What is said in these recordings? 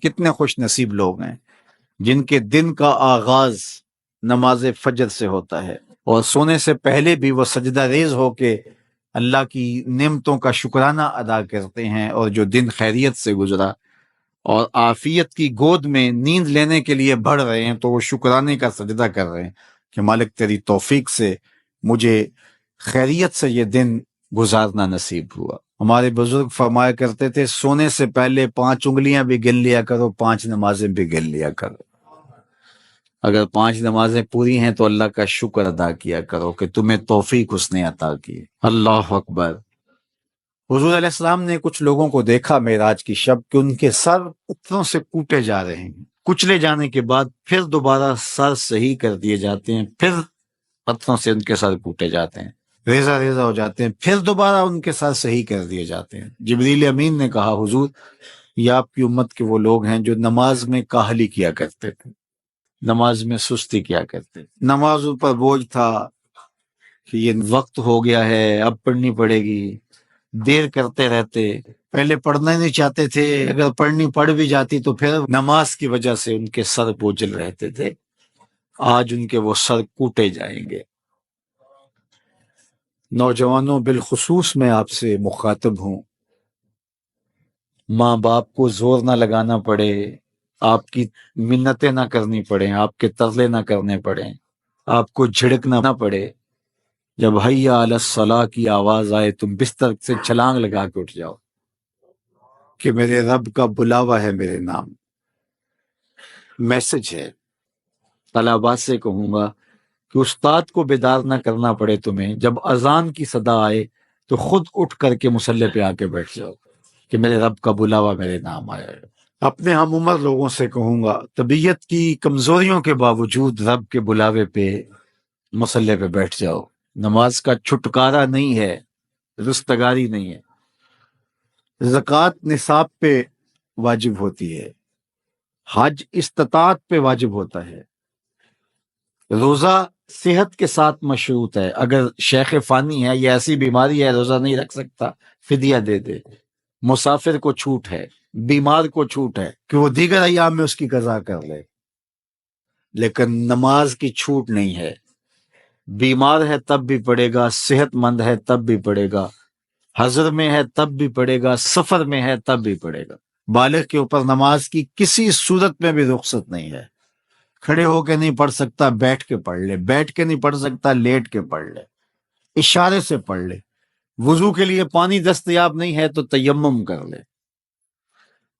کتنے خوش نصیب لوگ ہیں جن کے دن کا آغاز نماز فجر سے ہوتا ہے اور سونے سے پہلے بھی وہ سجدہ ریز ہو کے اللہ کی نعمتوں کا شکرانہ ادا کرتے ہیں، اور جو دن خیریت سے گزرا اور عافیت کی گود میں نیند لینے کے لیے بڑھ رہے ہیں تو وہ شکرانے کا سجدہ کر رہے ہیں کہ مالک تیری توفیق سے مجھے خیریت سے یہ دن گزارنا نصیب ہوا۔ ہمارے بزرگ فرمایا کرتے تھے سونے سے پہلے 5 انگلیاں بھی گن لیا کرو، 5 نمازیں بھی گن لیا کرو۔ اگر 5 نمازیں پوری ہیں تو اللہ کا شکر ادا کیا کرو کہ تمہیں توفیق اس نے عطا کی۔ اللہ اکبر۔ حضور علیہ السلام نے کچھ لوگوں کو دیکھا معراج کی شب کہ ان کے سر پتھروں سے کوٹے جا رہے ہیں، کچلے جانے کے بعد پھر دوبارہ سر صحیح کر دیے جاتے ہیں، پھر پتھروں سے ان کے سر کوٹے جاتے ہیں، ریزہ ریزہ ہو جاتے ہیں، پھر دوبارہ ان کے سر صحیح کر دیے جاتے ہیں۔ جبریل امین نے کہا حضور یہ آپ کی امت کے وہ لوگ ہیں جو نماز میں کاہلی کیا کرتے تھے، نماز میں سستی کیا کرتے تھے، نماز پر بوجھ تھا کہ یہ وقت ہو گیا ہے اب پڑھنی پڑے گی، دیر کرتے رہتے، پہلے پڑھنا ہی نہیں چاہتے تھے، اگر پڑھنی پڑ بھی جاتی تو پھر نماز کی وجہ سے ان کے سر بوجھل رہتے تھے۔ آج ان کے وہ سر کوٹے جائیں گے۔ نوجوانوں بالخصوص میں آپ سے مخاطب ہوں، ماں باپ کو زور نہ لگانا پڑے، آپ کی منتیں نہ کرنی پڑیں، آپ کے ترلے نہ کرنے پڑیں، آپ کو جھڑکنا نہ پڑے، جب حیا علی الصلاح کی آواز آئے تم بستر سے چھلانگ لگا کے اٹھ جاؤ کہ میرے رب کا بلاوا ہے میرے نام۔ میسج ہے، طلباء سے کہوں گا کہ استاد کو بیدار نہ کرنا پڑے تمہیں، جب اذان کی صدا آئے تو خود اٹھ کر کے مصلی پہ آ کے بیٹھ جاؤ کہ میرے رب کا بلاوا میرے نام آیا ہے۔ اپنے ہم عمر لوگوں سے کہوں گا طبیعت کی کمزوریوں کے باوجود رب کے بلاوے پہ مصلی پہ بیٹھ جاؤ۔ نماز کا چھٹکارا نہیں ہے، رستگاری نہیں ہے۔ زکوٰۃ نصاب پہ واجب ہوتی ہے، حج استطاعت پہ واجب ہوتا ہے، روزہ صحت کے ساتھ مشروط ہے، اگر شیخ فانی ہے یا ایسی بیماری ہے روزہ نہیں رکھ سکتا فدیہ دے دے۔ مسافر کو چھوٹ ہے، بیمار کو چھوٹ ہے کہ وہ دیگر ایام میں اس کی قضا کر لے، لیکن نماز کی چھوٹ نہیں ہے۔ بیمار ہے تب بھی پڑھے گا، صحت مند ہے تب بھی پڑھے گا، حضر میں ہے تب بھی پڑھے گا، سفر میں ہے تب بھی پڑھے گا۔ بالغ کے اوپر نماز کی کسی صورت میں بھی رخصت نہیں ہے۔ کھڑے ہو کے نہیں پڑھ سکتا بیٹھ کے پڑھ لے، بیٹھ کے نہیں پڑھ سکتا لیٹ کے پڑھ لے، اشارے سے پڑھ لے، وضو کے لیے پانی دستیاب نہیں ہے تو تیمم کر لے،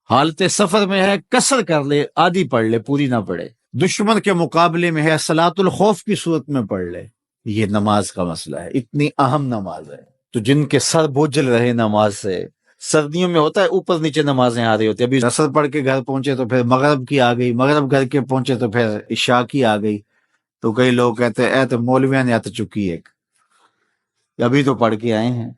حالت سفر میں ہے قصر کر لے، آدھی پڑھ لے پوری نہ پڑھے، دشمن کے مقابلے میں ہے صلاۃ الخوف کی صورت میں پڑھ لے۔ یہ نماز کا مسئلہ ہے، اتنی اہم نماز ہے۔ تو جن کے سر بوجھل رہے نماز سے، سردیوں میں ہوتا ہے اوپر نیچے نمازیں آ رہی ہوتی ہیں، ابھی عصر پڑھ کے گھر پہنچے تو پھر مغرب کی آ گئی، مغرب گھر کے پہنچے تو پھر عشاء کی آ گئی، تو کئی لوگ کہتے ہیں اے تو مولویاں نے تو چکی ایک، ابھی تو پڑھ کے آئے ہیں۔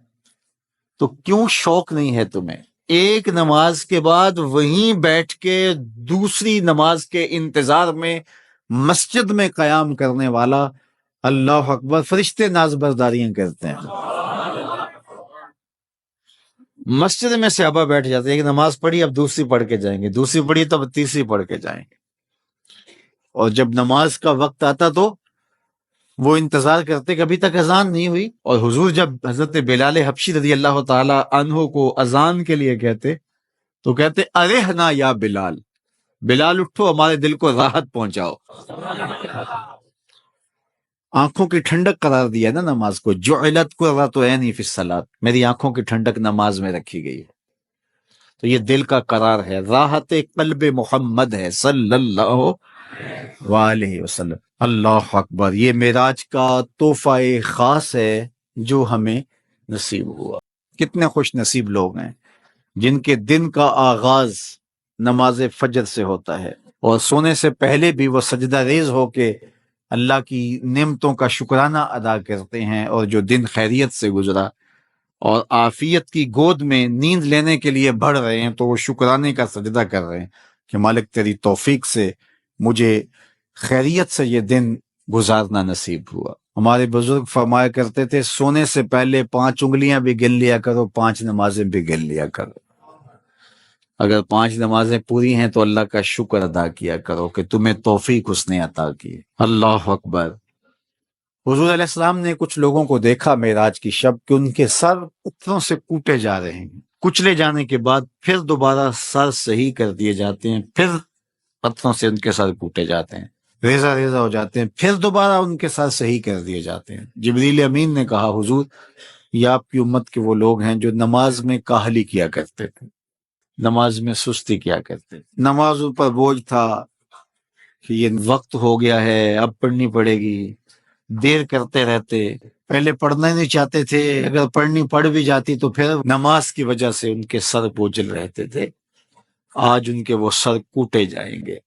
تو کیوں شوق نہیں ہے تمہیں؟ ایک نماز کے بعد وہیں بیٹھ کے دوسری نماز کے انتظار میں مسجد میں قیام کرنے والا، اللہ اکبر، فرشتے ناز برداریاں کرتے ہیں۔ مسجد میں صحابہ بیٹھ جاتے ہیں، ایک نماز پڑھی اب دوسری پڑھ کے جائیں گے، دوسری پڑھی تو اب تیسری پڑھ کے جائیں گے، اور جب نماز کا وقت آتا تو وہ انتظار کرتے کہ ابھی تک اذان نہیں ہوئی، اور حضور جب حضرت بلال حبشی رضی اللہ تعالی عنہ کو اذان کے لیے کہتے تو کہتے ارحنا یا بلال، بلال اٹھو ہمارے دل کو راحت پہنچاؤ۔ آنکھوں کی ٹھنڈک قرار دیا نا نماز کو، جعلت قرۃ عینی فی الصلاۃ، میری آنکھوں کی ٹھنڈک نماز میں رکھی گئی ہے۔ تو یہ دل کا قرار ہے، راحت قلب محمد ہے صلی اللہ علیہ وسلم۔ اللہ اکبر، یہ معراج کا تحفہ خاص ہے جو ہمیں نصیب ہوا۔ کتنے خوش نصیب لوگ ہیں جن کے دن کا آغاز نماز فجر سے ہوتا ہے اور سونے سے پہلے بھی وہ سجدہ ریز ہو کے اللہ کی نعمتوں کا شکرانہ ادا کرتے ہیں، اور جو دن خیریت سے گزرا اور عافیت کی گود میں نیند لینے کے لیے بڑھ رہے ہیں تو وہ شکرانے کا سجدہ کر رہے ہیں کہ مالک تیری توفیق سے مجھے خیریت سے یہ دن گزارنا نصیب ہوا۔ ہمارے بزرگ فرمایا کرتے تھے سونے سے پہلے 5 انگلیاں بھی گن لیا کرو، 5 نمازیں بھی گن لیا کرو۔ اگر 5 نمازیں پوری ہیں تو اللہ کا شکر ادا کیا کرو کہ تمہیں توفیق اس نے عطا کی۔ اللہ اکبر۔ حضور علیہ السلام نے کچھ لوگوں کو دیکھا معراج کی شب کہ ان کے سر پتھروں سے کوٹے جا رہے ہیں، کچلے جانے کے بعد پھر دوبارہ سر صحیح کر دیے جاتے ہیں، پھر پتھروں سے ان کے سر کوٹے جاتے ہیں، ریزہ ریزہ ہو جاتے ہیں، پھر دوبارہ ان کے سر صحیح کر دیے جاتے ہیں۔ جبریل امین نے کہا حضور یہ آپ کی امت کے وہ لوگ ہیں جو نماز میں کاہلی کیا کرتے تھے، نماز میں سستی کیا کرتے تھے، نمازوں پر بوجھ تھا کہ یہ وقت ہو گیا ہے اب پڑھنی پڑے گی، دیر کرتے رہتے، پہلے پڑھنا ہی نہیں چاہتے تھے، اگر پڑھنی پڑھ بھی جاتی تو پھر نماز کی وجہ سے ان کے سر بوجھل رہتے تھے، آج ان کے وہ سر کوٹے جائیں گے۔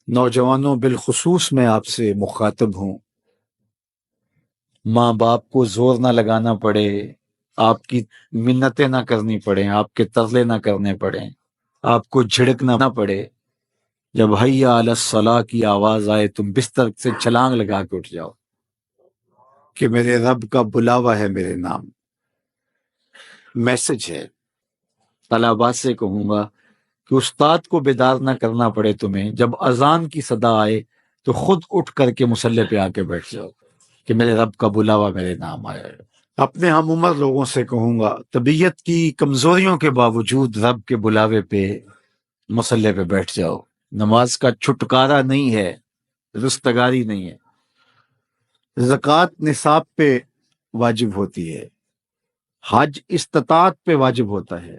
نوجوانوں بالخصوص میں آپ سے مخاطب ہوں، ماں باپ کو زور نہ لگانا پڑے، آپ کی منتیں نہ کرنی پڑیں، آپ کے ترلے نہ کرنے پڑیں، آپ کو جھڑکنا نہ پڑے، جب حیا علی الصلاح کی آواز آئے تم بستر سے چھلانگ لگا کے اٹھ جاؤ کہ میرے رب کا بلاوا ہے، میرے نام میسج ہے۔ طلباء سے کہوں گا کہ استاد کو بیدار نہ کرنا پڑے تمہیں، جب اذان کی صدا آئے تو خود اٹھ کر کے مصلی پہ آ کے بیٹھ جاؤ کہ میرے رب کا بلاوا میرے نام آیا ہے۔ اپنے ہم عمر لوگوں سے کہوں گا طبیعت کی کمزوریوں کے باوجود رب کے بلاوے پہ مصلی پہ بیٹھ جاؤ، نماز کا چھٹکارا نہیں ہے، رستگاری نہیں ہے۔ زکوٰۃ نصاب پہ واجب ہوتی ہے، حج استطاعت پہ واجب ہوتا ہے،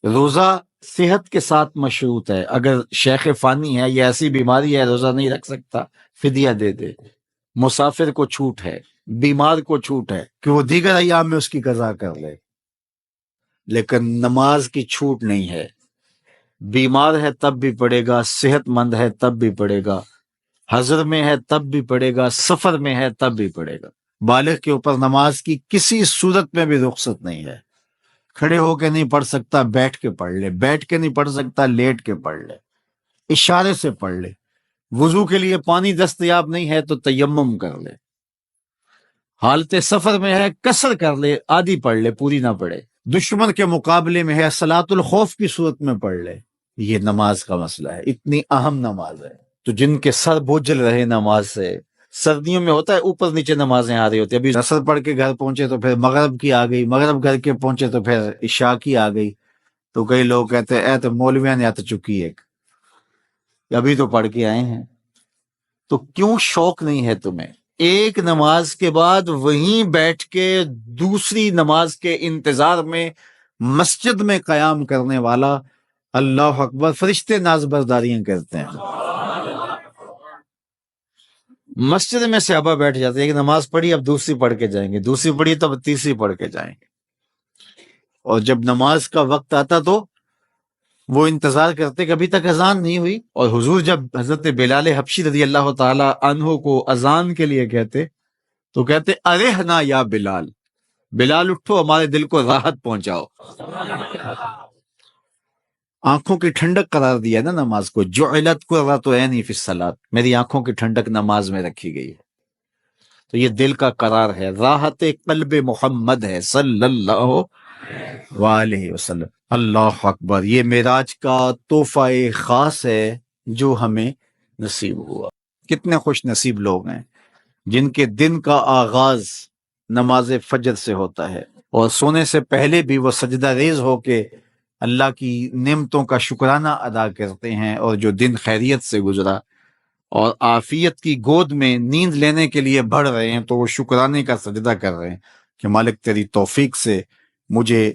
روزہ صحت کے ساتھ مشروط ہے، اگر شیخ فانی ہے یا ایسی بیماری ہے روزہ نہیں رکھ سکتا فدیہ دے دے، مسافر کو چھوٹ ہے، بیمار کو چھوٹ ہے کہ وہ دیگر ایام میں اس کی قضا کر لے، لیکن نماز کی چھوٹ نہیں ہے، بیمار ہے تب بھی پڑھے گا، صحت مند ہے تب بھی پڑھے گا، حضر میں ہے تب بھی پڑھے گا، سفر میں ہے تب بھی پڑھے گا۔ بالغ کے اوپر نماز کی کسی صورت میں بھی رخصت نہیں ہے، کھڑے ہو کے نہیں پڑھ سکتا بیٹھ کے پڑھ لے، بیٹھ کے نہیں پڑھ سکتا لیٹ کے پڑھ لے، اشارے سے پڑھ لے، وضو کے لیے پانی دستیاب نہیں ہے تو تیمم کر لے، حالت سفر میں ہے قصر کر لے، آدھی پڑھ لے پوری نہ پڑھے، دشمن کے مقابلے میں ہے صلاۃ الخوف کی صورت میں پڑھ لے۔ یہ نماز کا مسئلہ ہے، اتنی اہم نماز ہے، تو جن کے سر بوجھل رہے نماز سے، سردیوں میں ہوتا ہے اوپر نیچے نمازیں آ رہی ہوتی، ابھی عصر پڑھ کے گھر پہنچے تو پھر مغرب کی آ گئی، مغرب گھر کے پہنچے تو پھر عشاء کی آ گئی، تو کئی لوگ کہتے ہیں اے تو مولویاں نے آ تو چکی ایک، ابھی تو پڑھ کے آئے ہیں، تو کیوں شوق نہیں ہے تمہیں؟ ایک نماز کے بعد وہیں بیٹھ کے دوسری نماز کے انتظار میں مسجد میں قیام کرنے والا، اللہ اکبر، فرشتے ناز برداریاں کرتے ہیں، مسجد میں صحابہ بیٹھ جاتے ہیں، ایک نماز پڑھی اب دوسری پڑھ کے جائیں گے، دوسری پڑھی تو اب تیسری پڑھ کے جائیں گے، اور جب نماز کا وقت آتا تو وہ انتظار کرتے کہ ابھی تک اذان نہیں ہوئی، اور حضور جب حضرت بلال حبشی رضی اللہ تعالی عنہ کو اذان کے لیے کہتے تو کہتے ارحنا یا بلال، بلال اٹھو ہمارے دل کو راحت پہنچاؤ، آنکھوں کی ٹھنڈک قرار دیا نا نماز کو، جعلت قرۃ عینی فی الصلاۃ، میری آنکھوں کی ٹھنڈک نماز میں رکھی گئی ہے، تو یہ دل کا قرار ہے، راحت قلب محمد ہے صلی اللہ وآلہ وسلم۔ اللہ اکبر، یہ معراج کا تحفہ خاص ہے جو ہمیں نصیب ہوا۔ کتنے خوش نصیب لوگ ہیں جن کے دن کا آغاز نماز فجر سے ہوتا ہے، اور سونے سے پہلے بھی وہ سجدہ ریز ہو کے اللہ کی نعمتوں کا شکرانہ ادا کرتے ہیں، اور جو دن خیریت سے گزرا اور عافیت کی گود میں نیند لینے کے لیے بڑھ رہے ہیں تو وہ شکرانے کا سجدہ کر رہے ہیں کہ مالک تیری توفیق سے مجھے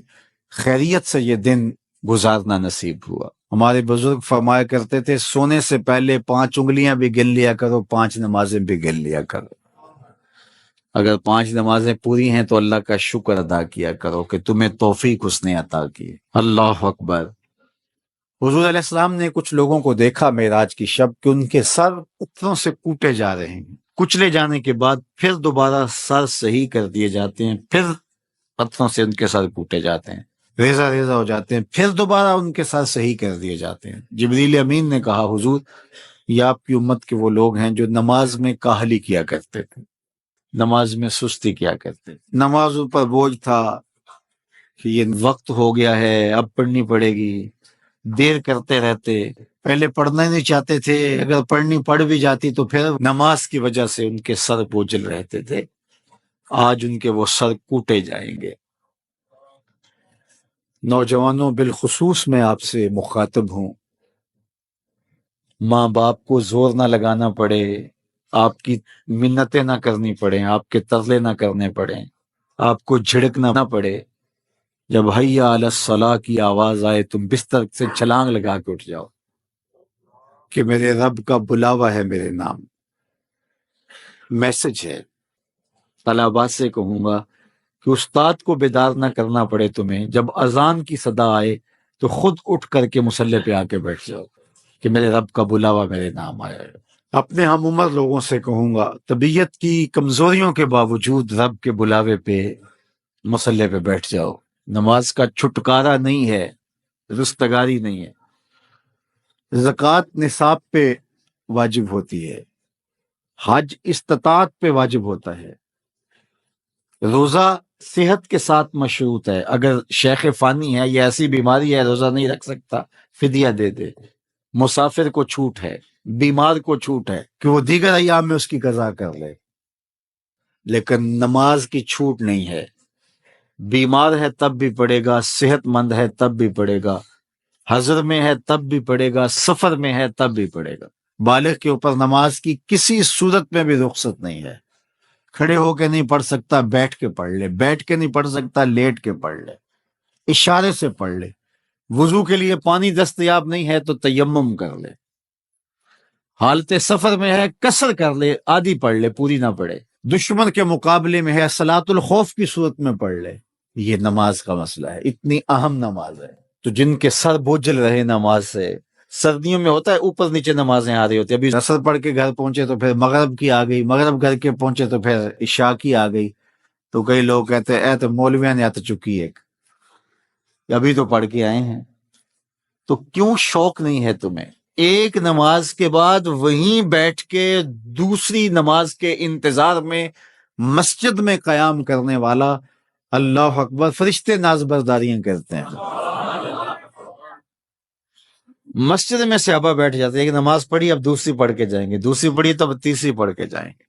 خیریت سے یہ دن گزارنا نصیب ہوا۔ ہمارے بزرگ فرمایا کرتے تھے سونے سے پہلے 5 انگلیاں بھی گن لیا کرو، 5 نمازیں بھی گن لیا کرو، اگر 5 نمازیں پوری ہیں تو اللہ کا شکر ادا کیا کرو کہ تمہیں توفیق اس نے عطا کی۔ اللہ اکبر۔ حضور علیہ السلام نے کچھ لوگوں کو دیکھا معراج کی شب کہ ان کے سر پتھروں سے کوٹے جا رہے ہیں، کچلے جانے کے بعد پھر دوبارہ سر صحیح کر دیے جاتے ہیں، پھر پتھروں سے ان کے سر کوٹے جاتے ہیں، ریزہ ریزہ ہو جاتے ہیں، پھر دوبارہ ان کے سر صحیح کر دیے جاتے ہیں۔ جبریل امین نے کہا حضور یہ آپ کی امت کے وہ لوگ ہیں جو نماز میں کاہلی کیا کرتے تھے، نماز میں سستی کیا کرتے تھے، نمازوں پر بوجھ تھا کہ یہ وقت ہو گیا ہے، اب پڑھنی پڑے گی، دیر کرتے رہتے، پہلے پڑھنا ہی نہیں چاہتے تھے، اگر پڑھنی پڑھ بھی جاتی تو پھر نماز کی وجہ سے ان کے سر بوجھل رہتے تھے، آج ان کے وہ سر کوٹے جائیں گے۔ نوجوانوں، بالخصوص میں آپ سے مخاطب ہوں، ماں باپ کو زور نہ لگانا پڑے، آپ کی منتیں نہ کرنی پڑیں، آپ کے ترلے نہ کرنے پڑیں، آپ کو جھڑکنا نہ پڑے، جب حیا علی الصلاح کی آواز آئے تم بستر سے چھلانگ لگا کے اٹھ جاؤ کہ میرے رب کا بلاوا ہے، میرے نام میسج ہے۔ طلباء سے کہوں گا کہ استاد کو بیدار نہ کرنا پڑے تمہیں، جب اذان کی صدا آئے تو خود اٹھ کر کے مصلی پہ آ کے بیٹھ جاؤ کہ میرے رب کا بلاوا میرے نام آیا ہے۔ اپنے ہم عمر لوگوں سے کہوں گا، طبیعت کی کمزوریوں کے باوجود رب کے بلاوے پہ مصلی پہ بیٹھ جاؤ۔ نماز کا چھٹکارا نہیں ہے، رستگاری نہیں ہے۔ زکوٰۃ نصاب پہ واجب ہوتی ہے، حج استطاعت پہ واجب ہوتا ہے، روزہ صحت کے ساتھ مشروط ہے، اگر شیخ فانی ہے یا ایسی بیماری ہے روزہ نہیں رکھ سکتا، فدیہ دے دے۔ مسافر کو چھوٹ ہے، بیمار کو چھوٹ ہے کہ وہ دیگر ایام میں اس کی قضا کر لے، لیکن نماز کی چھوٹ نہیں ہے، بیمار ہے تب بھی پڑھے گا، صحت مند ہے تب بھی پڑھے گا، حضر میں ہے تب بھی پڑھے گا، سفر میں ہے تب بھی پڑھے گا۔ بالغ کے اوپر نماز کی کسی صورت میں بھی رخصت نہیں ہے، کھڑے ہو کے نہیں پڑھ سکتا بیٹھ کے پڑھ لے، بیٹھ کے نہیں پڑھ سکتا لیٹ کے پڑھ لے، اشارے سے پڑھ لے، وضو کے لیے پانی دستیاب نہیں ہے تو تیمم کر لے، حالت سفر میں ہے قصر کر لے، آدھی پڑھ لے پوری نہ پڑھے، دشمن کے مقابلے میں ہے صلاۃ الخوف کی صورت میں پڑھ لے۔ یہ نماز کا مسئلہ ہے، اتنی اہم نماز ہے۔ تو جن کے سر بوجھل رہے نماز سے، سردیوں میں ہوتا ہے اوپر نیچے نمازیں آ رہی ہوتی، ابھی عصر پڑھ کے گھر پہنچے تو پھر مغرب کی آ گئی، مغرب گھر کے پہنچے تو پھر عشاء کی آ گئی، تو کئی لوگ کہتے ہیں اے تو مولویاں نے تو چکی ایک، ابھی تو پڑھ کے آئے ہیں۔ تو کیوں شوق نہیں ہے تمہیں؟ ایک نماز کے بعد وہیں بیٹھ کے دوسری نماز کے انتظار میں مسجد میں قیام کرنے والا، اللہ اکبر، فرشتے ناز برداریاں کرتے ہیں۔ مسجد میں صحابہ بیٹھ جاتے ہیں، ایک نماز پڑھی اب دوسری پڑھ کے جائیں گے، دوسری پڑھی تو اب تیسری پڑھ کے جائیں گے،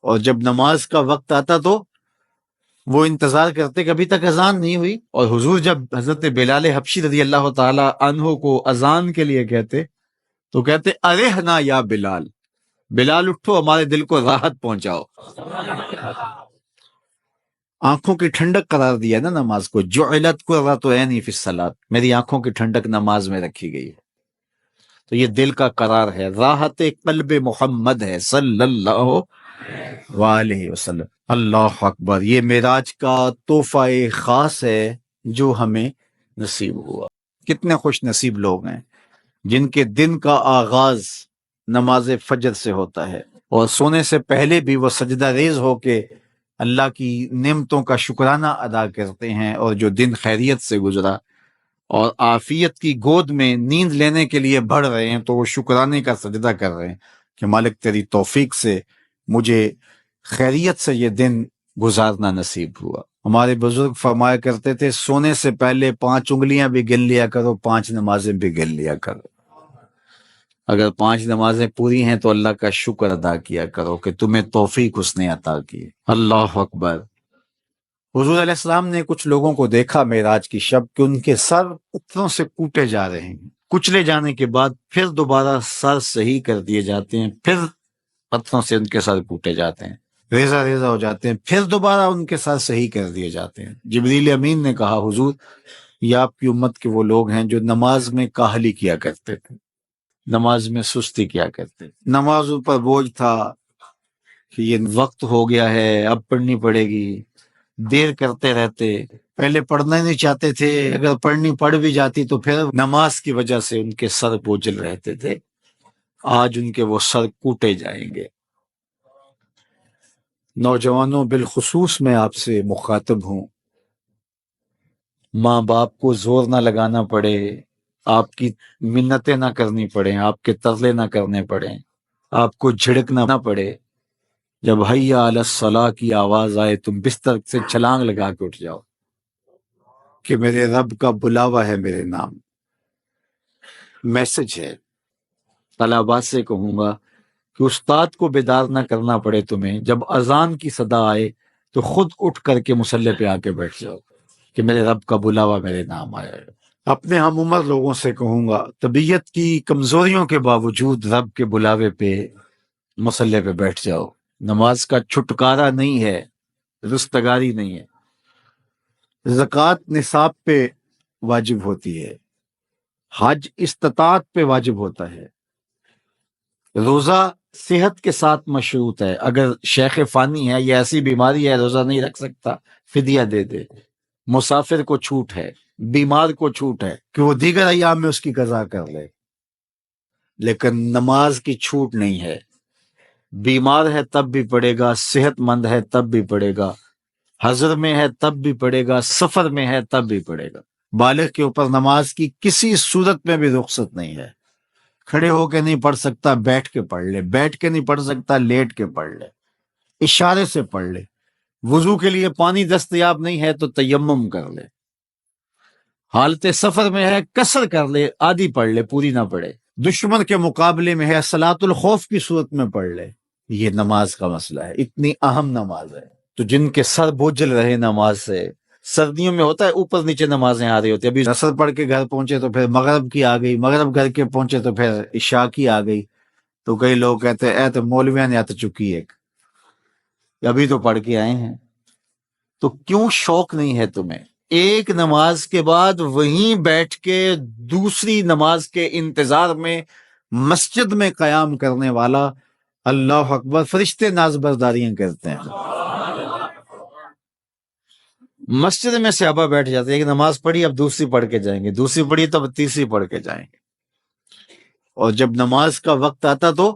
اور جب نماز کا وقت آتا تو وہ انتظار کرتے کہ ابھی تک اذان نہیں ہوئی، اور حضور جب حضرت بلال حبشی رضی اللہ تعالی عنہ کو اذان کے لیے کہتے تو کہتے ارحنا یا بلال، بلال اٹھو ہمارے دل کو راحت پہنچاؤ۔ آنکھوں کی ٹھنڈک قرار دیا نا نماز کو، جعلت قرۃ عینی فی الصلاۃ، میری آنکھوں کی ٹھنڈک نماز میں رکھی گئی ہے، تو یہ دل کا قرار ہے، راحت قلب محمد ہے صلی اللہ وآلہ وسلم۔ اللہ اکبر، یہ معراج کا تحفہ خاص ہے جو ہمیں نصیب ہوا۔ کتنے خوش نصیب لوگ ہیں جن کے دن کا آغاز نماز فجر سے ہوتا ہے، اور سونے سے پہلے بھی وہ سجدہ ریز ہو کے اللہ کی نعمتوں کا شکرانہ ادا کرتے ہیں، اور جو دن خیریت سے گزرا اور عافیت کی گود میں نیند لینے کے لیے بڑھ رہے ہیں تو وہ شکرانے کا سجدہ کر رہے ہیں کہ مالک تیری توفیق سے مجھے خیریت سے یہ دن گزارنا نصیب ہوا۔ ہمارے بزرگ فرمایا کرتے تھے سونے سے پہلے 5 انگلیاں بھی گن لیا کرو، 5 نمازیں بھی گن لیا کرو، اگر 5 نمازیں پوری ہیں تو اللہ کا شکر ادا کیا کرو کہ تمہیں توفیق اس نے عطا کی۔ اللہ اکبر۔ حضور علیہ السلام نے کچھ لوگوں کو دیکھا معراج کی شب کہ ان کے سر پتھروں سے کوٹے جا رہے ہیں، کچلے جانے کے بعد پھر دوبارہ سر صحیح کر دیے جاتے ہیں، پھر پتھروں سے ان کے سر کوٹے جاتے ہیں، ریزہ ریزہ ہو جاتے ہیں، پھر دوبارہ ان کے سر صحیح کر دیے جاتے ہیں۔ جبریل امین نے کہا حضور یہ آپ کی امت کے وہ لوگ ہیں جو نماز میں کاہلی کیا کرتے تھے، نماز میں سستی کیا کرتے، نمازوں پر بوجھ تھا کہ یہ وقت ہو گیا ہے اب پڑھنی پڑے گی، دیر کرتے رہتے، پہلے پڑھنا ہی نہیں چاہتے تھے، اگر پڑھنی پڑھ بھی جاتی تو پھر نماز کی وجہ سے ان کے سر بوجھل رہتے تھے، آج ان کے وہ سر کوٹے جائیں گے۔ نوجوانوں، بالخصوص میں آپ سے مخاطب ہوں، ماں باپ کو زور نہ لگانا پڑے، آپ کی منتیں نہ کرنی پڑیں، آپ کے ترلے نہ کرنے پڑیں، آپ کو جھڑکنا نہ پڑے، جب حیا علی الصلاح کی آواز آئے تم بستر سے چھلانگ لگا کے اٹھ جاؤ کہ میرے رب کا بلاوا ہے میرے نام. میسج ہے. طلباء سے کہوں گا کہ استاد کو بیدار نہ کرنا پڑے تمہیں. جب اذان کی صدا آئے تو خود اٹھ کر کے مصلی پہ آ کے بیٹھ جاؤ کہ میرے رب کا بلاوا میرے نام آیا ہے. اپنے ہم عمر لوگوں سے کہوں گا طبیعت کی کمزوریوں کے باوجود رب کے بلاوے پہ مصلی پہ بیٹھ جاؤ. نماز کا چھٹکارا نہیں ہے، رستگاری نہیں ہے. زکوٰۃ نصاب پہ واجب ہوتی ہے، حج استطاعت پہ واجب ہوتا ہے، روزہ صحت کے ساتھ مشروط ہے. اگر شیخ فانی ہے یا ایسی بیماری ہے روزہ نہیں رکھ سکتا، فدیہ دے دے. مسافر کو چھوٹ ہے، بیمار کو چھوٹ ہے کہ وہ دیگر ایام میں اس کی قضا کر لے، لیکن نماز کی چھوٹ نہیں ہے. بیمار ہے تب بھی پڑھے گا، صحت مند ہے تب بھی پڑھے گا، حضر میں ہے تب بھی پڑھے گا، سفر میں ہے تب بھی پڑھے گا. بالغ کے اوپر نماز کی کسی صورت میں بھی رخصت نہیں ہے. کھڑے ہو کے نہیں پڑھ سکتا، بیٹھ کے پڑھ لے. بیٹھ کے نہیں پڑھ سکتا، لیٹ کے پڑھ لے. اشارے سے پڑھ لے. وضو کے لیے پانی دستیاب نہیں ہے تو تیمم کر لے. حالت سفر میں ہے قصر کر لے، آدھی پڑھ لے، پوری نہ پڑھے. دشمن کے مقابلے میں ہے صلاۃ الخوف کی صورت میں پڑھ لے. یہ نماز کا مسئلہ ہے، اتنی اہم نماز ہے. تو جن کے سر بوجھل رہے نماز سے، سردیوں میں ہوتا ہے اوپر نیچے نمازیں آ رہی ہوتی. ابھی عصر پڑھ کے گھر پہنچے تو پھر مغرب کی آ گئی، مغرب گھر کے پہنچے تو پھر عشاء کی آ گئی. تو کئی لوگ کہتے ہیں اے تو مولویاں نے آت چکی ایک، ابھی تو پڑھ کے آئے ہیں. تو کیوں شوق نہیں ہے تمہیں؟ ایک نماز کے بعد وہیں بیٹھ کے دوسری نماز کے انتظار میں مسجد میں قیام کرنے والا اللہ اکبر فرشتے ناز برداریاں کرتے ہیں. مسجد میں صحابہ بیٹھ جاتے ہیں، ایک نماز پڑھی اب دوسری پڑھ کے جائیں گے، دوسری پڑھی تب تیسری پڑھ کے جائیں گے. اور جب نماز کا وقت آتا تو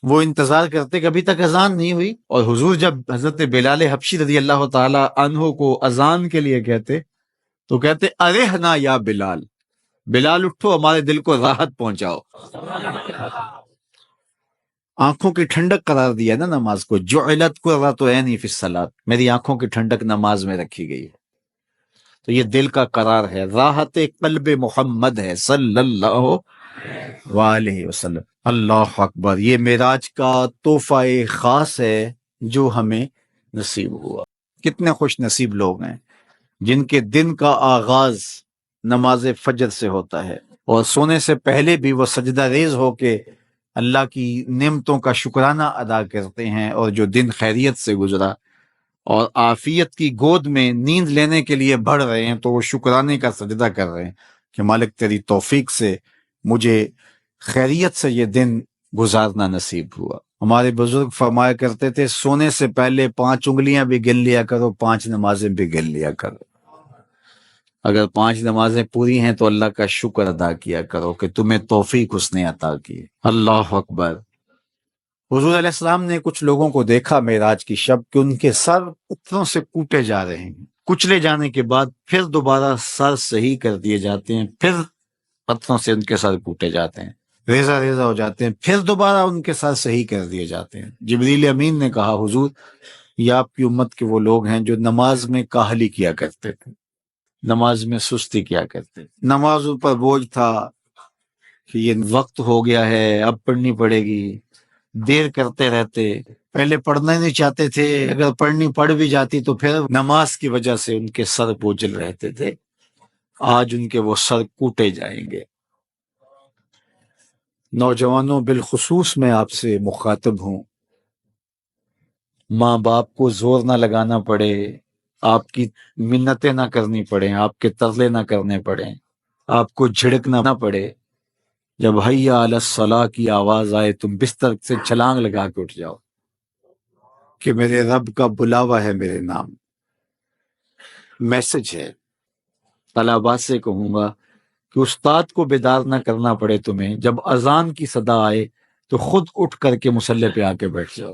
وہ انتظار کرتے کہ ابھی تک اذان نہیں ہوئی. اور حضور جب حضرت بلال حبشی رضی اللہ تعالی عنہ کو اذان کے لیے کہتے تو کہتے ارحنا یا بلال، بلال اٹھو ہمارے دل کو راحت پہنچاؤ. آنکھوں کی ٹھنڈک قرار دیا نا نماز کو. جعلت قرۃ عینی فی الصلاۃ، میری آنکھوں کی ٹھنڈک نماز میں رکھی گئی ہے. تو یہ دل کا قرار ہے، راحت قلب محمد ہے صلی اللہ علیہ وسلم. اللہ اکبر. یہ معراج کا تحفہ خاص ہے جو ہمیں نصیب ہوا. کتنے خوش نصیب لوگ ہیں جن کے دن کا آغاز نماز فجر سے ہوتا ہے، اور سونے سے پہلے بھی وہ سجدہ ریز ہو کے اللہ کی نعمتوں کا شکرانہ ادا کرتے ہیں. اور جو دن خیریت سے گزرا اور عافیت کی گود میں نیند لینے کے لیے بڑھ رہے ہیں تو وہ شکرانے کا سجدہ کر رہے ہیں کہ مالک تیری توفیق سے مجھے خیریت سے یہ دن گزارنا نصیب ہوا. ہمارے بزرگ فرمایا کرتے تھے سونے سے پہلے 5 انگلیاں بھی گن لیا کرو، 5 نمازیں بھی گن لیا کرو. اگر 5 نمازیں پوری ہیں تو اللہ کا شکر ادا کیا کرو کہ تمہیں توفیق اس نے عطا کی. اللہ اکبر. حضور علیہ السلام نے کچھ لوگوں کو دیکھا معراج کی شب کہ ان کے سر پتھروں سے کوٹے جا رہے ہیں. کچلے جانے کے بعد پھر دوبارہ سر صحیح کر دیے جاتے ہیں، پھر پتھروں سے ان کے سر کوٹے جاتے ہیں، ریزہ ریزہ ہو جاتے ہیں، پھر دوبارہ ان کے سر صحیح کر دیے جاتے ہیں. جبریل امین نے کہا حضور یہ آپ کی امت کے وہ لوگ ہیں جو نماز میں کاہلی کیا کرتے تھے، نماز میں سستی کیا کرتے تھے، نمازوں پر بوجھ تھا کہ یہ وقت ہو گیا ہے اب پڑھنی پڑے گی، دیر کرتے رہتے، پہلے پڑھنا ہی نہیں چاہتے تھے، اگر پڑھنی پڑھ بھی جاتی تو پھر نماز کی وجہ سے ان کے سر بوجھل رہتے تھے. آج ان کے وہ سر کوٹے جائیں گے. نوجوانوں بالخصوص میں آپ سے مخاطب ہوں، ماں باپ کو زور نہ لگانا پڑے، آپ کی منتیں نہ کرنی پڑیں، آپ کے ترلے نہ کرنے پڑیں، آپ کو جھڑکنا نہ پڑے. جب حیا علی الصلاح کی آواز آئے تم بستر سے چھلانگ لگا کے اٹھ جاؤ کہ میرے رب کا بلاوا ہے میرے نام. میسج ہے. طلباء سے کہوں گا کہ استاد کو بیدار نہ کرنا پڑے تمہیں. جب اذان کی صدا آئے تو خود اٹھ کر کے مصلی پہ آ کے بیٹھ جاؤ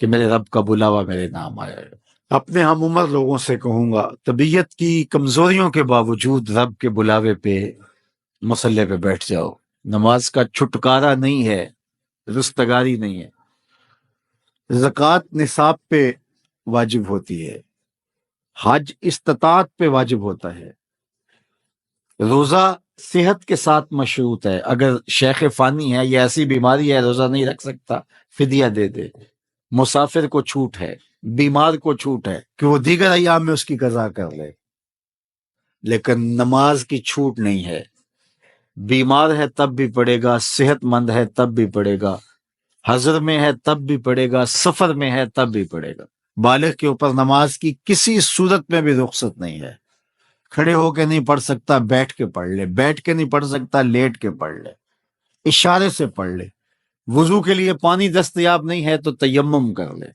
کہ میرے رب کا بلاوا میرے نام آیا ہے. اپنے ہم عمر لوگوں سے کہوں گا طبیعت کی کمزوریوں کے باوجود رب کے بلاوے پہ مصلی پہ بیٹھ جاؤ. نماز کا چھٹکارا نہیں ہے، رستگاری نہیں ہے. زکوٰۃ نصاب پہ واجب ہوتی ہے، حج استطاعت پہ واجب ہوتا ہے، روزہ صحت کے ساتھ مشروط ہے، اگر شیخ فانی ہے یا ایسی بیماری ہے روزہ نہیں رکھ سکتا فدیہ دے دے، مسافر کو چھوٹ ہے، بیمار کو چھوٹ ہے کہ وہ دیگر ایام میں اس کی قضا کر لے، لیکن نماز کی چھوٹ نہیں ہے، بیمار ہے تب بھی پڑھے گا، صحت مند ہے تب بھی پڑھے گا، حضر میں ہے تب بھی پڑھے گا، سفر میں ہے تب بھی پڑھے گا۔ بالغ کے اوپر نماز کی کسی صورت میں بھی رخصت نہیں ہے، کھڑے ہو کے نہیں پڑھ سکتا بیٹھ کے پڑھ لے، بیٹھ کے نہیں پڑھ سکتا لیٹ کے پڑھ لے، اشارے سے پڑھ لے، وضو کے لیے پانی دستیاب نہیں ہے تو تیمم کر لے،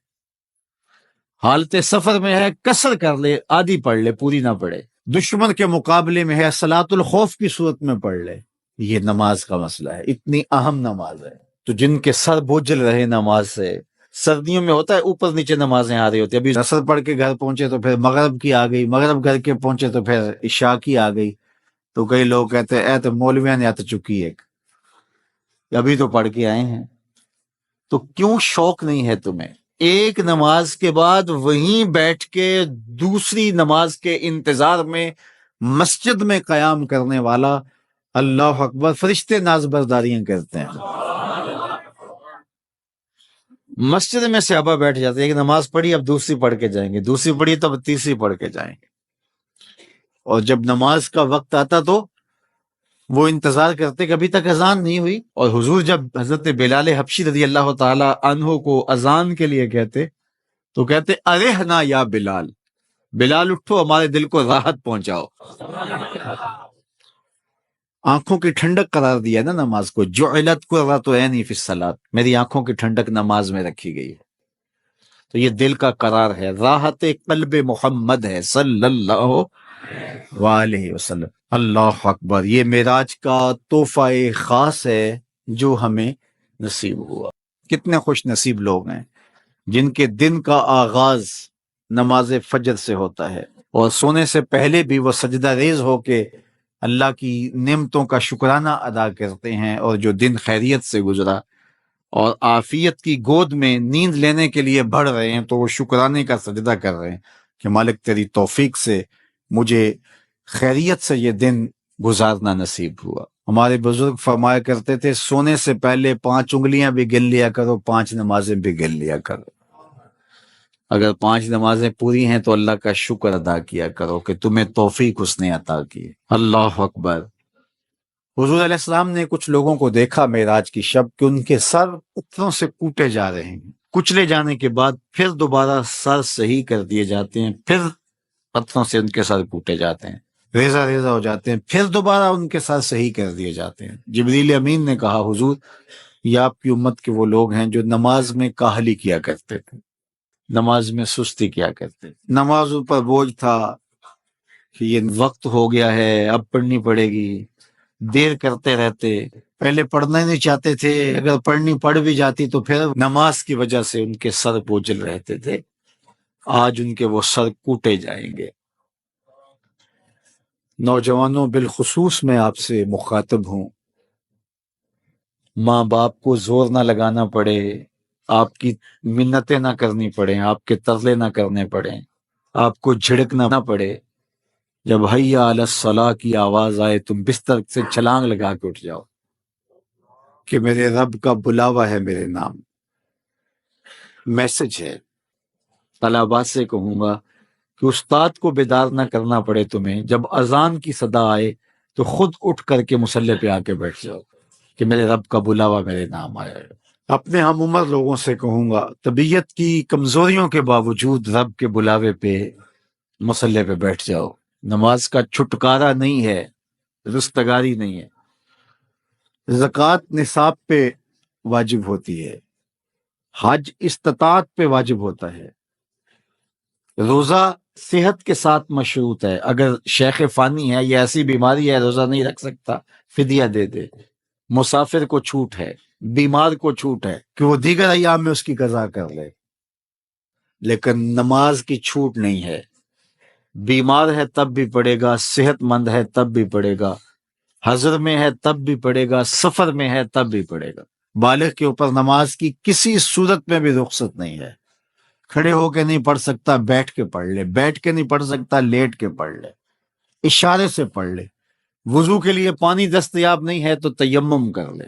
حالت سفر میں ہے قصر کر لے، آدھی پڑھ لے پوری نہ پڑھے، دشمن کے مقابلے میں ہے صلاۃ الخوف کی صورت میں پڑھ لے۔ یہ نماز کا مسئلہ ہے، اتنی اہم نماز ہے۔ تو جن کے سر بوجھل رہے نماز سے، سردیوں میں ہوتا ہے اوپر نیچے نمازیں آ رہی ہوتی، ابھی عصر پڑھ کے گھر پہنچے تو پھر مغرب کی آ گئی، مغرب گھر کے پہنچے تو پھر عشاء کی آ گئی، تو کئی لوگ کہتے ہیں اے تو مولویاں نے آ تو چکی ایک، ابھی تو پڑھ کے آئے ہیں۔ تو کیوں شوق نہیں ہے تمہیں؟ ایک نماز کے بعد وہیں بیٹھ کے دوسری نماز کے انتظار میں مسجد میں قیام کرنے والا، اللہ اکبر، فرشتے ناز برداریاں کرتے ہیں، مسجد میں صحابہ بیٹھ جاتے ہیں، ایک نماز پڑھی اب دوسری پڑھ کے جائیں گے، دوسری پڑھی تو اب تیسری پڑھ کے جائیں گے، اور جب نماز کا وقت آتا تو وہ انتظار کرتے کہ ابھی تک اذان نہیں ہوئی، اور حضور جب حضرت بلال حبشی رضی اللہ تعالی عنہ کو اذان کے لیے کہتے تو کہتے ارحنا یا بلال، بلال اٹھو ہمارے دل کو راحت پہنچاؤ، آنکھوں کی ٹھنڈک قرار دیا نا نماز کو، جعلت قرۃ عینی فی الصلاۃ، میری آنکھوں کی ٹھنڈک نماز میں رکھی گئی ہے، تو یہ دل کا قرار ہے، راحت قلب محمد ہے صلی اللہ وآلہ وسلم۔ اللہ اکبر، یہ معراج کا تحفہ خاص ہے جو ہمیں نصیب ہوا۔ کتنے خوش نصیب لوگ ہیں جن کے دن کا آغاز نماز فجر سے ہوتا ہے، اور سونے سے پہلے بھی وہ سجدہ ریز ہو کے اللہ کی نعمتوں کا شکرانہ ادا کرتے ہیں، اور جو دن خیریت سے گزرا اور عافیت کی گود میں نیند لینے کے لیے بڑھ رہے ہیں تو وہ شکرانے کا سجدہ کر رہے ہیں کہ مالک تیری توفیق سے مجھے خیریت سے یہ دن گزارنا نصیب ہوا۔ ہمارے بزرگ فرمایا کرتے تھے سونے سے پہلے 5 انگلیاں بھی گن لیا کرو، 5 نمازیں بھی گن لیا کرو، اگر 5 نمازیں پوری ہیں تو اللہ کا شکر ادا کیا کرو کہ تمہیں توفیق اس نے عطا کی۔ اللہ اکبر۔ حضور علیہ السلام نے کچھ لوگوں کو دیکھا معراج کی شب کہ ان کے سر پتھروں سے کوٹے جا رہے ہیں، کچلے جانے کے بعد پھر دوبارہ سر صحیح کر دیے جاتے ہیں، پھر پتھروں سے ان کے سر کوٹے جاتے ہیں، ریزہ ریزہ ہو جاتے ہیں، پھر دوبارہ ان کے سر صحیح کر دیے جاتے ہیں۔ جبریل امین نے کہا حضور یہ آپ کی امت کے وہ لوگ ہیں جو نماز میں کاہلی کیا کرتے تھے، نماز میں سستی کیا کرتے تھے، نمازوں پر بوجھ تھا کہ یہ وقت ہو گیا ہے اب پڑھنی پڑے گی، دیر کرتے رہتے، پہلے پڑھنا ہی نہیں چاہتے تھے، اگر پڑھنی پڑھ بھی جاتی تو پھر نماز کی وجہ سے ان کے سر بوجھل رہتے تھے، آج ان کے وہ سر کوٹے جائیں گے۔ نوجوانوں بالخصوص میں آپ سے مخاطب ہوں، ماں باپ کو زور نہ لگانا پڑے، آپ کی منتیں نہ کرنی پڑیں، آپ کے ترلے نہ کرنے پڑیں، آپ کو جھڑکنا نہ پڑے، جب حیا علی الصلاح کی آواز آئے تم بستر سے چھلانگ لگا کے اٹھ جاؤ کہ میرے رب کا بلاوا ہے میرے نام۔ میسج ہے، طلباء سے کہوں گا کہ استاد کو بیدار نہ کرنا پڑے تمہیں، جب اذان کی صدا آئے تو خود اٹھ کر کے مصلی پہ آ کے بیٹھ جاؤ کہ میرے رب کا بلاوا میرے نام آیا ہے۔ اپنے ہم عمر لوگوں سے کہوں گا طبیعت کی کمزوریوں کے باوجود رب کے بلاوے پہ مصلی پہ بیٹھ جاؤ، نماز کا چھٹکارا نہیں ہے، رستگاری نہیں ہے، زکوٰۃ نصاب پہ واجب ہوتی ہے، حج استطاعت پہ واجب ہوتا ہے، روزہ صحت کے ساتھ مشروط ہے، اگر شیخ فانی ہے یا ایسی بیماری ہے روزہ نہیں رکھ سکتا فدیہ دے دے، مسافر کو چھوٹ ہے، بیمار کو چھوٹ ہے کہ وہ دیگر ایام میں اس کی قضا کر لے، لیکن نماز کی چھوٹ نہیں ہے، بیمار ہے تب بھی پڑھے گا، صحت مند ہے تب بھی پڑھے گا، حضر میں ہے تب بھی پڑھے گا، سفر میں ہے تب بھی پڑھے گا۔ بالغ کے اوپر نماز کی کسی صورت میں بھی رخصت نہیں ہے، کھڑے ہو کے نہیں پڑھ سکتا بیٹھ کے پڑھ لے، بیٹھ کے نہیں پڑھ سکتا لیٹ کے پڑھ لے، اشارے سے پڑھ لے، وضو کے لیے پانی دستیاب نہیں ہے تو تیمم کر لے،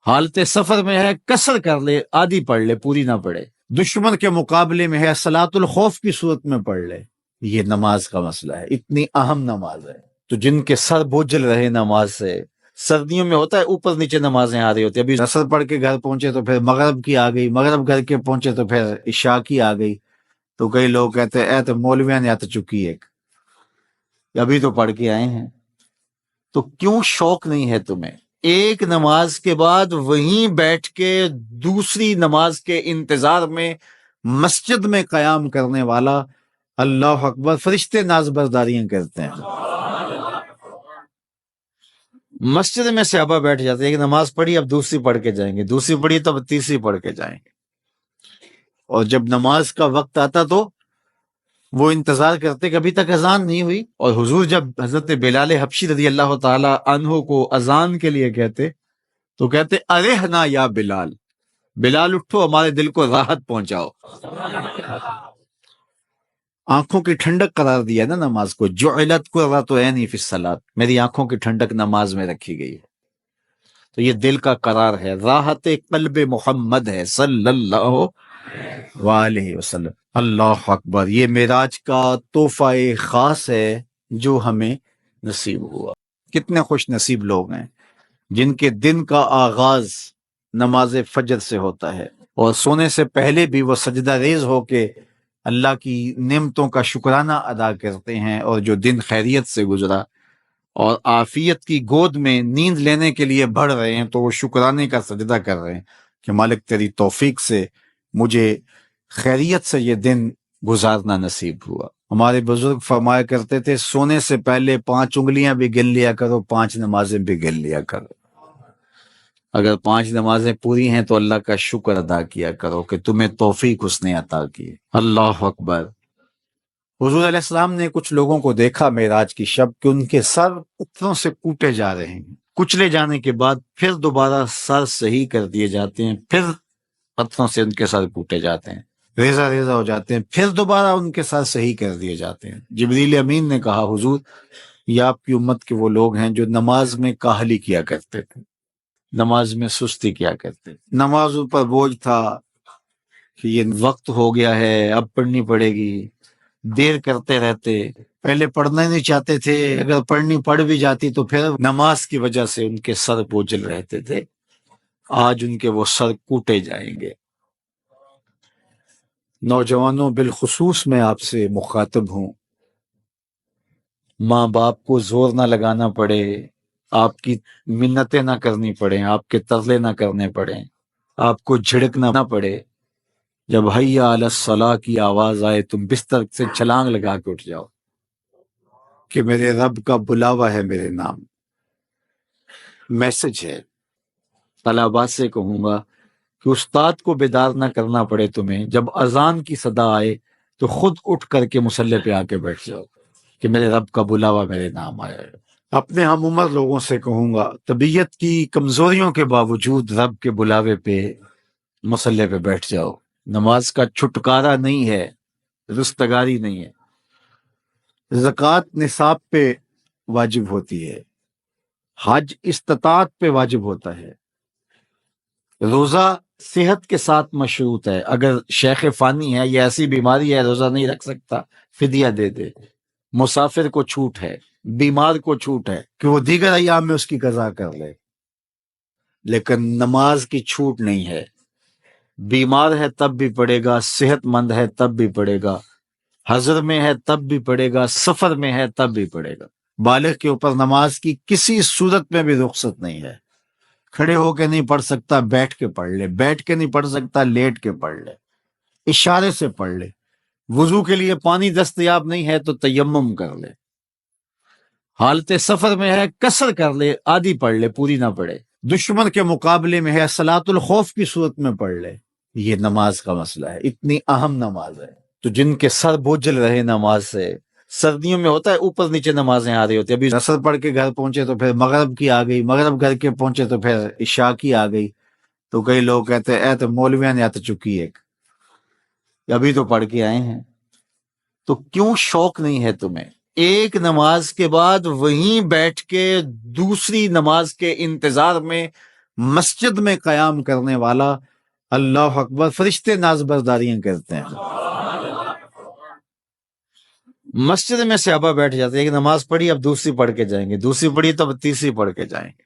حالت سفر میں ہے قصر کر لے، آدھی پڑھ لے پوری نہ پڑھے، دشمن کے مقابلے میں ہے صلاۃ الخوف کی صورت میں پڑھ لے۔ یہ نماز کا مسئلہ ہے، اتنی اہم نماز ہے۔ تو جن کے سر بوجھل رہے نماز سے، سردیوں میں ہوتا ہے اوپر نیچے نمازیں آ رہی ہوتی، ابھی عصر پڑھ کے گھر پہنچے تو پھر مغرب کی آ گئی، مغرب گھر کے پہنچے تو پھر عشاء کی آ گئی، تو کئی لوگ کہتے ہیں اے تو مولویاں نے تو چکی ایک، ابھی تو پڑھ کے آئے ہیں۔ تو کیوں شوق نہیں ہے تمہیں؟ ایک نماز کے بعد وہیں بیٹھ کے دوسری نماز کے انتظار میں مسجد میں قیام کرنے والا، اللہ اکبر، فرشتے ناز برداریاں کرتے ہیں۔ مسجد میں صحابہ بیٹھ جاتے ہیں، ایک نماز پڑھی اب دوسری پڑھ کے جائیں گے، دوسری پڑھی تو اب تیسری پڑھ کے جائیں گے، اور جب نماز کا وقت آتا تو وہ انتظار کرتے کہ ابھی تک اذان نہیں ہوئی، اور حضور جب حضرت بلال حبشی رضی اللہ تعالی عنہ کو اذان کے لیے کہتے تو کہتے ارحنا یا بلال، بلال اٹھو ہمارے دل کو راحت پہنچاؤ۔ آنکھوں کی ٹھنڈک قرار دیا نا نماز کو، جعلت قرۃ عینی فی الصلاۃ، میری آنکھوں کی ٹھنڈک نماز میں رکھی گئی ہے۔ تو یہ دل کا قرار ہے، راحت قلب محمد ہے صلی اللہ علیہ وسلم۔ اللہ اکبر، یہ معراج کا تحفہ خاص ہے جو ہمیں نصیب ہوا۔ کتنے خوش نصیب لوگ ہیں جن کے دن کا آغاز نماز فجر سے ہوتا ہے، اور سونے سے پہلے بھی وہ سجدہ ریز ہو کے اللہ کی نعمتوں کا شکرانہ ادا کرتے ہیں، اور جو دن خیریت سے گزرا اور عافیت کی گود میں نیند لینے کے لیے بڑھ رہے ہیں تو وہ شکرانے کا سجدہ کر رہے ہیں کہ مالک تیری توفیق سے مجھے خیریت سے یہ دن گزارنا نصیب ہوا۔ ہمارے بزرگ فرمایا کرتے تھے سونے سے پہلے 5 انگلیاں بھی گن لیا کرو، 5 نمازیں بھی گن لیا کرو۔ اگر 5 نمازیں پوری ہیں تو اللہ کا شکر ادا کیا کرو کہ تمہیں توفیق اس نے عطا کی۔ اللہ اکبر۔ حضور علیہ السلام نے کچھ لوگوں کو دیکھا معراج کی شب کہ ان کے سر پتھروں سے کوٹے جا رہے ہیں، کچلے جانے کے بعد پھر دوبارہ سر صحیح کر دیے جاتے ہیں، پھر پتھروں سے ان کے سر کوٹے جاتے ہیں، ریزہ ریزہ ہو جاتے ہیں، پھر دوبارہ ان کے سر صحیح کر دیے جاتے ہیں۔ جبریل امین نے کہا حضور یہ آپ کی امت کے وہ لوگ ہیں جو نماز میں کاہلی کیا کرتے تھے، نماز میں سستی کیا کرتے تھے، نماز پر بوجھ تھا کہ یہ وقت ہو گیا ہے اب پڑھنی پڑے گی، دیر کرتے رہتے، پہلے پڑھنا ہی نہیں چاہتے تھے، اگر پڑھنی پڑھ بھی جاتی تو پھر نماز کی وجہ سے ان کے سر بوجھل رہتے تھے۔ آج ان کے وہ سر کوٹے جائیں گے۔ نوجوانوں بالخصوص میں آپ سے مخاطب ہوں، ماں باپ کو زور نہ لگانا پڑے، آپ کی منتیں نہ کرنی پڑیں، آپ کے ترلے نہ کرنے پڑیں، آپ کو جھڑکنا نہ پڑے، جب حیا علی الصلاح کی آواز آئے تم بستر سے چھلانگ لگا کے اٹھ جاؤ کہ میرے رب کا بلاوا ہے میرے نام۔ میسج ہے، طلباء سے کہوں گا کہ استاد کو بیدار نہ کرنا پڑے تمہیں، جب اذان کی صدا آئے تو خود اٹھ کر کے مصلی پہ آ کے بیٹھ جاؤ کہ میرے رب کا بلاوا میرے نام آیا ہے۔ اپنے ہم عمر لوگوں سے کہوں گا طبیعت کی کمزوریوں کے باوجود رب کے بلاوے پہ مصلی پہ بیٹھ جاؤ۔ نماز کا چھٹکارا نہیں ہے، رستگاری نہیں ہے۔ زکوٰۃ نصاب پہ واجب ہوتی ہے، حج استطاعت پہ واجب ہوتا ہے، روزہ صحت کے ساتھ مشروط ہے، اگر شیخ فانی ہے یا ایسی بیماری ہے روزہ نہیں رکھ سکتا فدیہ دے دے، مسافر کو چھوٹ ہے، بیمار کو چھوٹ ہے کہ وہ دیگر ایام میں اس کی قضا کر لے، لیکن نماز کی چھوٹ نہیں ہے، بیمار ہے تب بھی پڑھے گا، صحت مند ہے تب بھی پڑھے گا، حضر میں ہے تب بھی پڑھے گا، سفر میں ہے تب بھی پڑھے گا۔ بالغ کے اوپر نماز کی کسی صورت میں بھی رخصت نہیں ہے، کھڑے ہو کے نہیں پڑھ سکتا بیٹھ کے پڑھ لے، بیٹھ کے نہیں پڑھ سکتا لیٹ کے پڑھ لے، اشارے سے پڑھ لے، وضو کے لیے پانی دستیاب نہیں ہے تو تیمم کر لے، حالت سفر میں ہے قصر کر لے، آدھی پڑھ لے پوری نہ پڑھے، دشمن کے مقابلے میں ہے صلاۃ الخوف کی صورت میں پڑھ لے۔ یہ نماز کا مسئلہ ہے، اتنی اہم نماز ہے۔ تو جن کے سر بوجھل رہے نماز سے، سردیوں میں ہوتا ہے اوپر نیچے نمازیں آ رہی ہوتی، ابھی عصر پڑھ کے گھر پہنچے تو پھر مغرب کی آ گئی، مغرب گھر کے پہنچے تو پھر عشاء کی آ گئی، تو کئی لوگ کہتے ہیں اے تو مولویاں نے تو چکی ایک، ابھی تو پڑھ کے آئے ہیں، تو کیوں شوق نہیں ہے تمہیں؟ ایک نماز کے بعد وہیں بیٹھ کے دوسری نماز کے انتظار میں مسجد میں قیام کرنے والا، اللہ اکبر، فرشتے ناز برداریاں کرتے ہیں۔ مسجد میں صحابہ بیٹھ جاتے ہیں، ایک نماز پڑھی اب دوسری پڑھ کے جائیں گے، دوسری پڑھی تو اب تیسری پڑھ کے جائیں گے،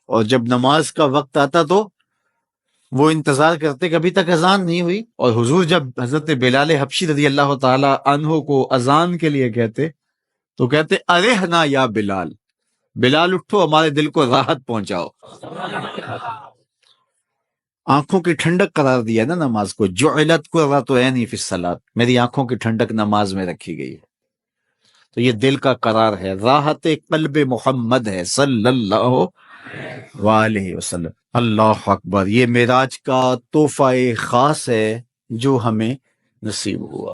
اور جب نماز کا وقت آتا تو وہ انتظار کرتے کہ ابھی تک اذان نہیں ہوئی، اور حضور جب حضرت بلال حبشی رضی اللہ تعالی عنہ کو اذان کے لیے کہتے تو کہتے ارحنا یا بلال، بلال اٹھو، ہمارے دل کو راحت پہنچاؤ۔ آنکھوں کی ٹھنڈک قرار دیا نا نماز کو، جعلت قرۃ عینی فی الصلاۃ، میری آنکھوں کی ٹھنڈک نماز میں رکھی گئی ہے، تو یہ دل کا قرار ہے، راحت قلب محمد ہے صلی اللہ علیہ وسلم۔ اللہ اکبر، یہ معراج کا تحفہ خاص ہے جو ہمیں نصیب ہوا۔